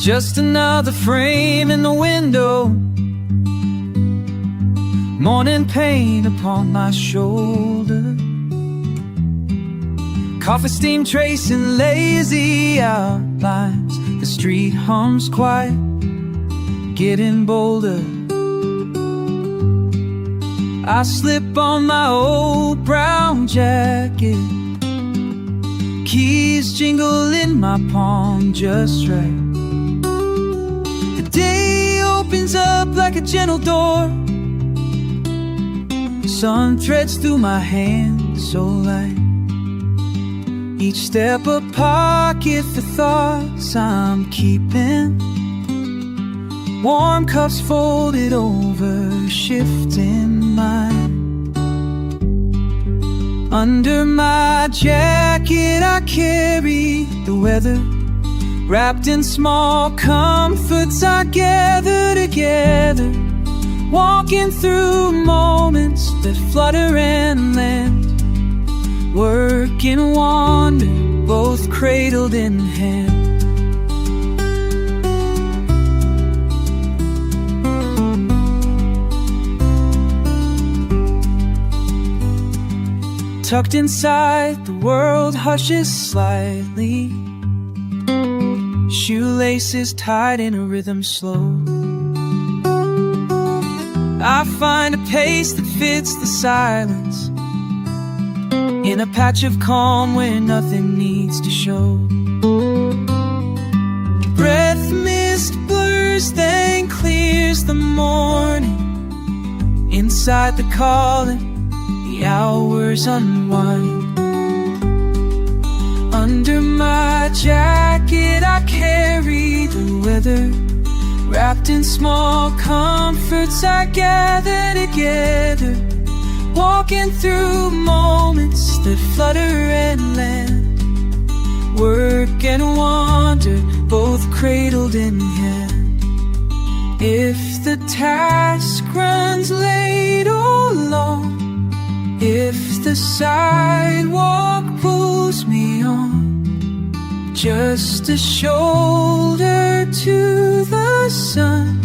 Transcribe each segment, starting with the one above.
just another frame in the window. Morning pain upon my shoulder. Coffee steam tracing lazy outlines. The street hums quiet, getting bolder. I slip on my old brown jacket. Keys jingle in my palm just right. The day opens up like a gentle door. Sun threads through my hand so light. Each step a pocket for thoughts I'm keeping. Warm cups folded over, shifting mine. Under my jacket I carry the weather. Wrapped in small comforts I gather together. Walking through moments that flutter and land. Work and wander, both cradled in hand. Tucked inside, the world hushes slightly. Shoelaces tied in a rhythm slow. I find a pace that fits the silence. In a patch of calm where nothing needs to show. Breath mist blurs, then clears the morning. Inside the calling, the hours unwind. Under my jacket I carry the weather. Wrapped in small comforts I gather together. Walking through moments that flutter and land. Work and wander, both cradled in hand. If the task runs late or long, if the sidewalk pulls me on, just a shoulder to the sun.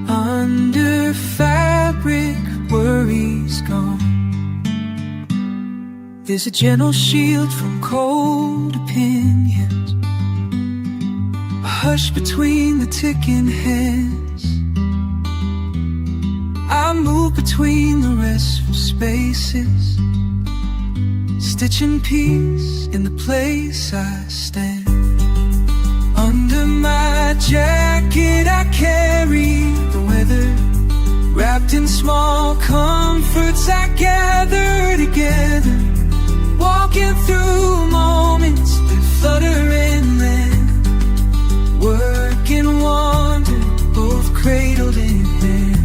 Under fabric, worries gone. There's a gentle shield from cold opinions. A hush between the ticking hands. I move between the restful spaces, stitching peace in the place I stand. Under my jacket I carry the weather. Wrapped in small comforts I gather together. Walking through moments that flutter and land. Work and wander, both cradled in hand.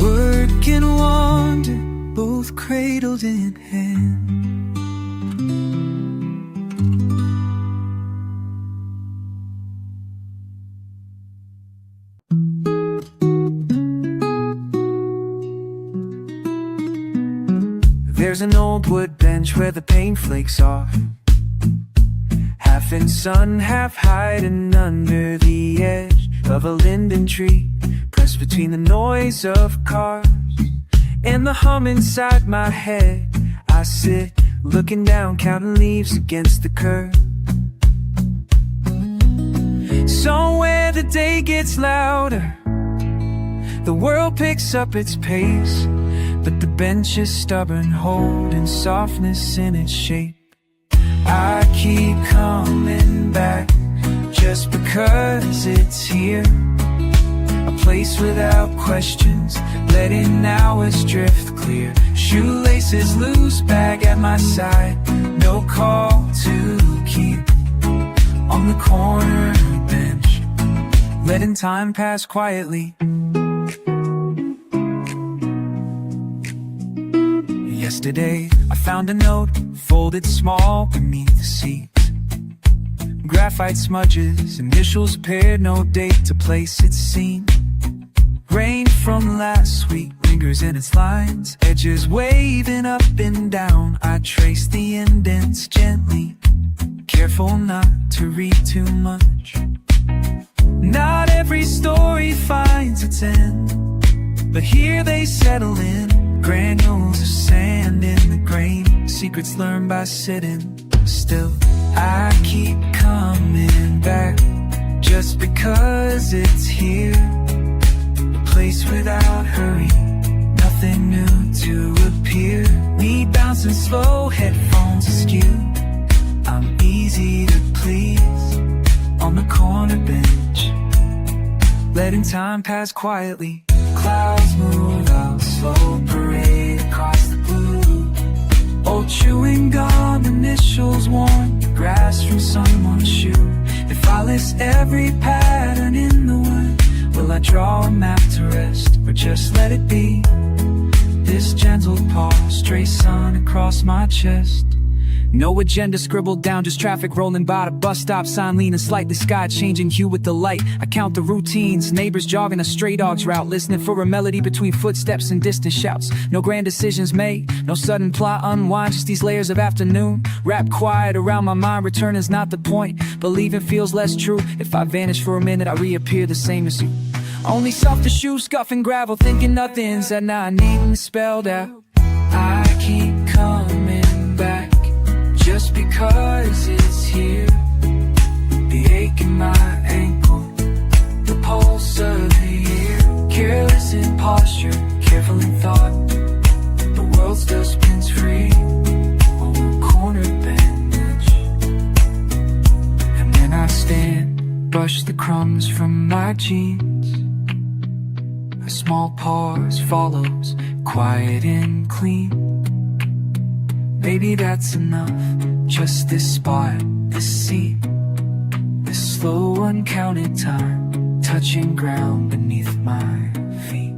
Work and wander, both cradled in hand. There's an old wood bench where the paint flakes off. Half in sun, half hiding under the edge of a linden tree. Pressed between the noise of cars and the hum inside my head. I sit looking down, counting leaves against the curb. Somewhere the day gets louder, the world picks up its pace. But the bench is stubborn, holding softness in its shape. I keep coming back just because it's here. A place without questions, letting hours drift clear. Shoelaces loose, bag at my side, no call to keep. On the corner bench, letting time pass quietly. Yesterday, I found a note, folded small beneath the seats. Graphite smudges, initials paired, no date to place its scene. Rain from last week lingers in its lines, edges waving up and down. I trace the indents gently, careful not to read too much. Not every story finds its end, but here they settle in granules of sand in the grain. Secrets learned by sitting still. I keep coming back just because it's here. A place without hurry, nothing new to appear. Me bouncing slow, headphones askew. I'm easy to please on the corner bench, letting time pass quietly. Clouds move out, slow parade across the blue. Old chewing gum, initials worn, grass from someone's shoe. If I list every pattern in the wood, will I draw a map to rest, or just let it be? This gentle pause, stray sun across my chest. No agenda scribbled down, just traffic rolling by. The bus stop sign leaning slightly, sky changing hue with the light. I count the routines, neighbors jogging a stray dog's route, listening for a melody between footsteps and distant shouts. No grand decisions made, no sudden plot unwind, just these layers of afternoon. Wrapped quiet around my mind, return is not the point. Believing feels less true. If I vanish for a minute, I reappear the same as you. Only softer shoes, scuffing gravel, thinking nothing's that now I need it spelled out. I keep coming back just because it's here. The ache in my ankle, the pulse of the year. Careless in posture, careful in thought. The world still spins free on the corner bench. And then I stand, brush the crumbs from my jeans. A small pause follows, quiet and clean. Maybe that's enough, just this spot, this seat, this slow uncounted time, touching ground beneath my feet.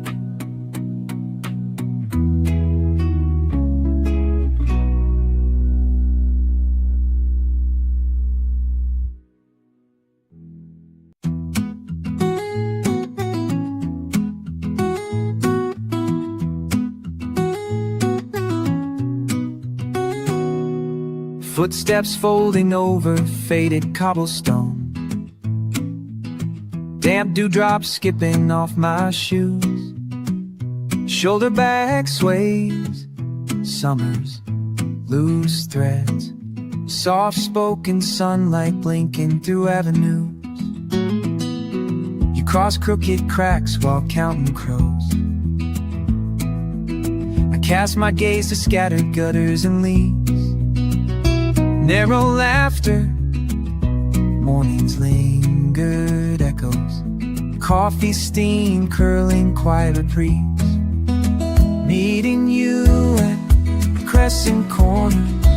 Footsteps folding over faded cobblestone. Damp dewdrops skipping off my shoes. Shoulder bag sways, summer's loose threads. Soft-spoken sunlight blinking through avenues. You cross crooked cracks while counting crows. I cast my gaze to scattered gutters and leaves. Narrow laughter, morning's lingered echoes. Coffee steam curling quiet reprieve. Meeting you at crescent corners.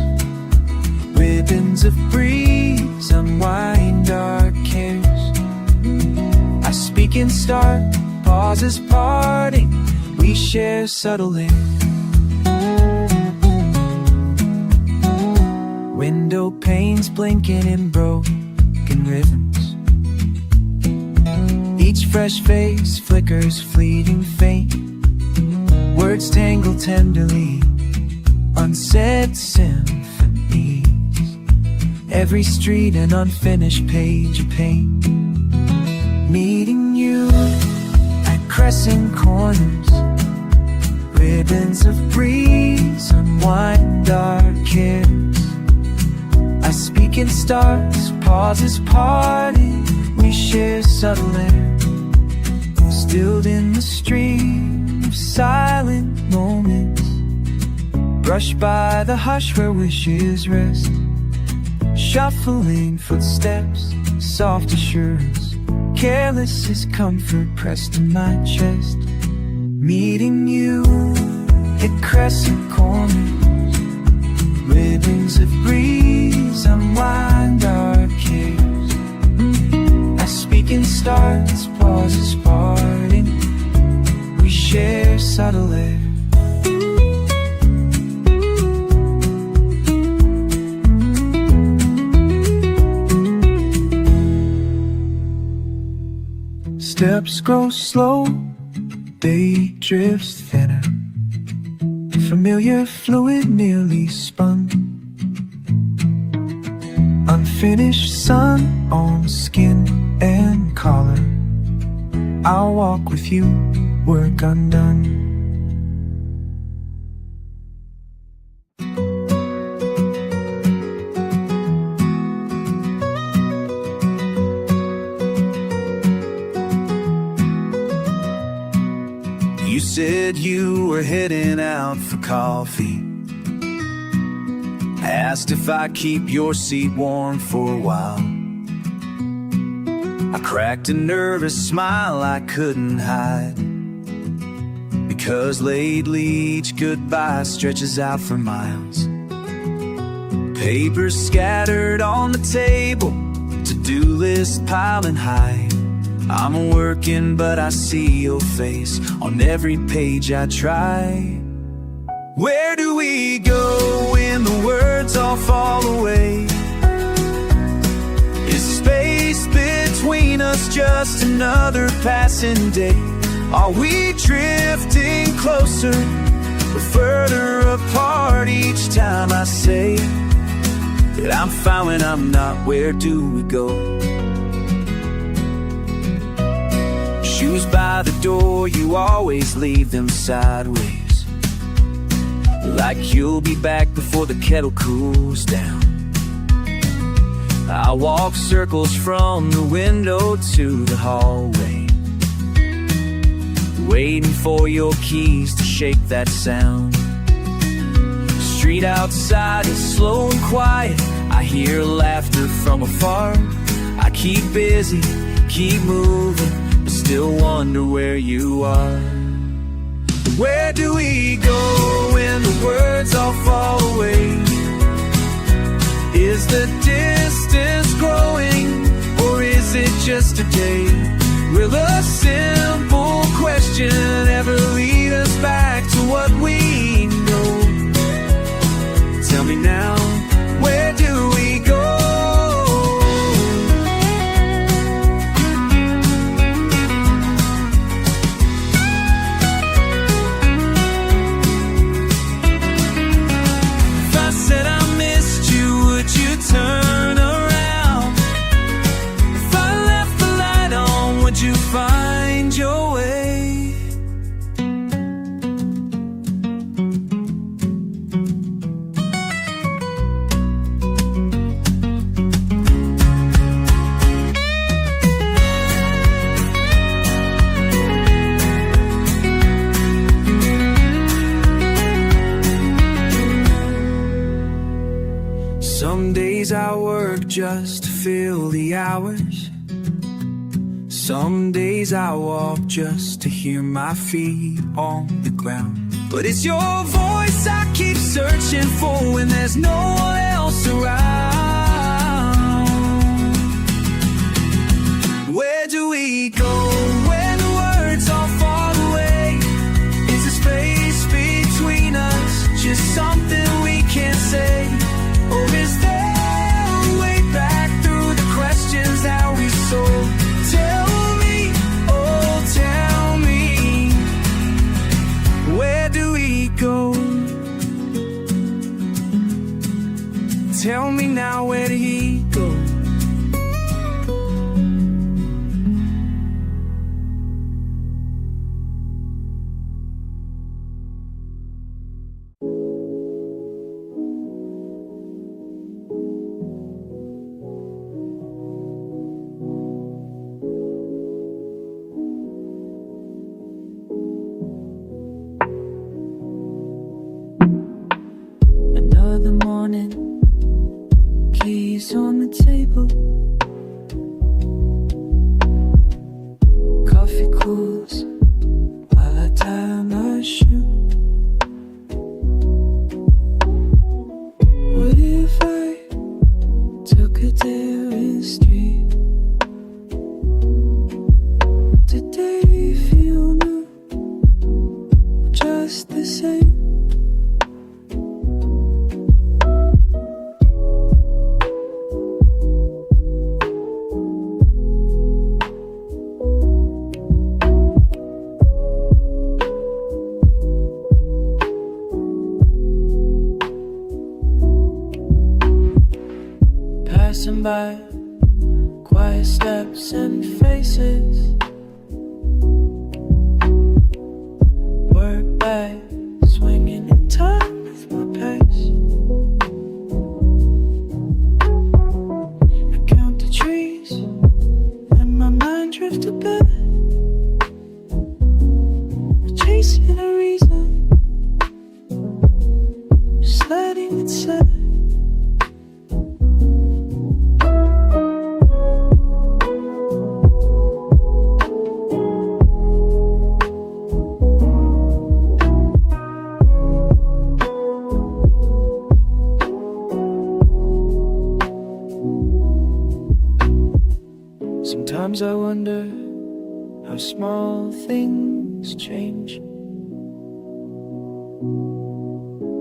Ribbons of breeze unwind our cares. I speak and start, pauses parting. We share subtle air. Window panes blinking in broken rhythms. Each fresh face flickers fleeting faint. Words tangle tenderly, unsaid symphonies. Every street an unfinished page of pain. Meeting you at crescent corners. Ribbons of breeze unwind our cares. I speak in stars, pauses parting. We share subtle air, stilled in the stream of silent moments. Brushed by the hush where wishes rest. Shuffling footsteps, soft assurance. Careless as comfort pressed to my chest. Meeting you at crescent corners. Ribbons of breeze unwind our cares. I speak in stars, pauses parting. We share subtle air. Steps grow slow, they drift thinner. Familiar fluid nearly spun. Unfinished sun on skin and collar. I'll walk with you, work undone. You said you were heading out for coffee. Asked if I'd keep your seat warm for a while. I cracked a nervous smile I couldn't hide, because lately each goodbye stretches out for miles. Papers scattered on the table, to-do list piling high. I'm working but I see your face on every page I try. Where do we go when the words all fall away? Is space between us just another passing day? Are we drifting closer or further apart each time I say that I'm fine when I'm not? Where do we go? Shoes by the door, you always leave them sideways, like you'll be back before the kettle cools down. I walk circles from the window to the hallway, waiting for your keys to shake that sound. Street outside is slow and quiet, I hear laughter from afar. I keep busy, keep moving, but still wonder where you are. Where do we go when the words all fall away? Is the distance growing, or is it just a day? Will a simple question ever lead us back to what we know? Tell me now, where do we go? Turn around. If I left the light on, would you find your way? Some days I work just to fill the hours. Some days I walk just to hear my feet on the ground. But it's your voice I keep searching for when there's no one else around. Where do we go when the words all fall away? Is the space between us just something we can't say? Or is there a way back through the questions that we sold? Tell me, oh tell me, where do we go? Tell me now, where did he go? Another morning, keys on the table, coffee cools while I tie my shoe. What if I took a daring street? Did they feel new, just the same? Passing by quiet steps and faces. Work back, swinging in time with my pace. I count the trees and my mind drift a bit. Chasing a reason, just letting it set. Sometimes I wonder how small things change,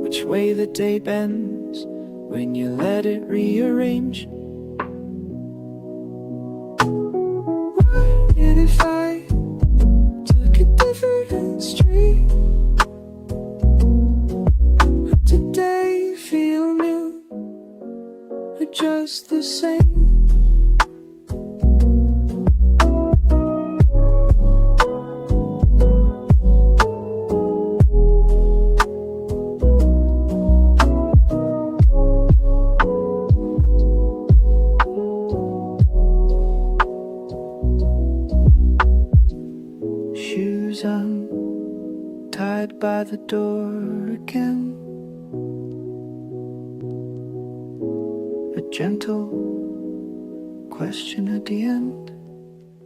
which way the day bends when you let it rearrange. What if I took a different street? Would today feel new or just the same? Untied by the door again. A gentle question at the end.